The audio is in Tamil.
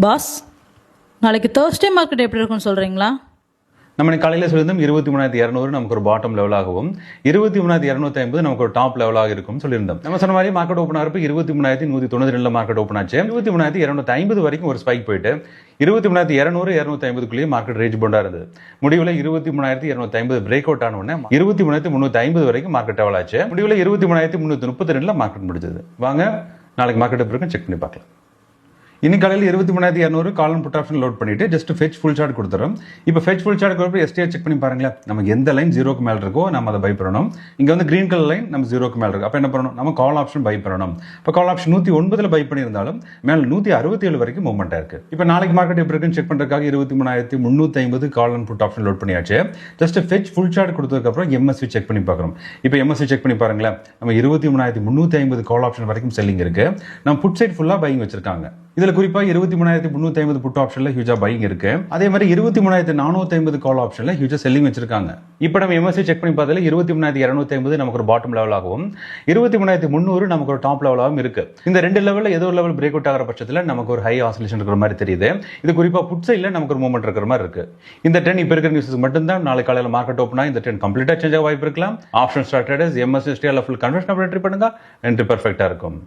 பாஸ், நாளைக்கு தேர்ஸ்டே மார்க்கெட் எப்படி இருக்கும்னு சொல்கிறீங்களா? நம்ம காலையில் சொல்லியிருந்தோம் 23,200 நமக்கு ஒரு பாட்டம் லெவலாகவும் 23,250 நமக்கு ஒரு டாப் லெவலாக இருக்கும் சொல்லியிருந்தோம். நம்ம சொன்ன மாதிரி மார்க்கெட் ஓப்பன் ஆகிறப்ப 23,192 மார்க்கெட் ஓப்பன் ஆச்சு. 23,250 வரைக்கும் ஒரு ஸ்பைக் போயிட்டு 23,200 250 மார்க்கெட் ரேஞ்ச் பவுண்டா இருந்தது. முடிவில் 23,250 பிரேக் அவுட் ஆன உடனே 23,350 வரைக்கும் மார்க்கெட் லெவல் ஆச்சு. முடிவில் 23,332 மார்க்கெட் முடிஞ்சது. வாங்க நாளைக்கு மார்க்கெட் எப்படி இருக்கும் செக் பண்ணி பார்க்கலாம். இன்னைக்கு காலையில் 23,200 call and put option load பண்ணிட்டு ஜஸ்ட் ஃபெச் ஃபுல் சார்ட் கொடுத்துறோம். இப்போ ஃபெச் ஃபுல் சார்ட் கொடுத்து எஸ்டிஆர் செக் பண்ணி பாருங்களேன். நமக்கு எந்த லைன் ஜீரோக்கு மேலே இருக்கோ நம்ம அதை பை பண்ணணும். இங்கே வந்து கிரீன் கலர் லைன் நம்ம ஜீரோக்கு மேலே இருக்கு. அப்போ என்ன பண்ணணும்? நம்ம கால் ஆப்ஷன் பை பண்ணணும். இப்போ கால் ஆப்ஷன் 109 பை பண்ணியிருந்தாலும் மேலே 167 வரைக்கும் மூவ்மெண்ட் இருக்கு. இப்போ நாளைக்கு மார்க்கெட் எப்படி இருக்குன்னு செக் பண்ணுறதுக்காக 23,350 call and put option load பண்ணியாச்சு. ஜஸ்ட் ஃபெச் ஃபுல் சார்ட் கொடுத்ததுக்கப்புறம் எம்எஸ்சி செக் பண்ணி பார்க்குறோம். இப்போ எம்எஸ்சி செக் பண்ணி பாருங்களேன். நம்ம 23,350 கால் ஆப்ஷன் வரைக்கும் செல்லிங் இருக்கு. நம்ம புட் சைட் ஃபுல்லாக பையிங் வச்சிருக்காங்க. இதுல குறிப்பா 23,350 புட் ஆப்ஷன்ல ஹியூஜா பையிங் இருக்கு. அதே மாதிரி 23,450 கால் ஆப்ஷன்ல ஹியூஜா செல்லிங் வச்சிருக்காங்க. இப்போ நம்ம எம்எஸ்சி செக் பண்ணி பார்த்ததுல 23,250 நமக்கு ஒரு பாட்டம் லெவலாகவும் 23,300 நமக்கு ஒரு டாப் லெவலாகவும் இருக்கு. இந்த ரெண்டு லெவலில் ஏதோ ஒரு லெவல் பிரேக் அவுட் ஆகிற பட்சத்தில் நமக்கு ஒரு ஹை ஆசிலேஷன் இருக்கிற மாதிரி தெரியுது. இது குறிப்பா புட் சைட்ல நமக்கு ஒரு மூவ்மெண்ட் இருக்கிற மாதிரி இருக்கு. இந்த ட்ரெண்ட் இப்போ இருக்கிற நியூஸ் மட்டும்தான். நாளை காலையில் மார்க்கெட் ஓப்பன் ஆகி இந்த ட்ரெண்ட் கம்ப்ளீட்டா சேஞ்ச் ஆக வாய்ப்பு இருக்கலாம். ஆப்ஷன் ஸ்டார்டர்ஸ் எம்எஸ்சி ஸ்டேல ஃபுல் கன்வர்ஷன் ட்ரை பண்ணுங்க. என்ட்ரி பெர்ஃபெக்ட்டா இருக்கும்.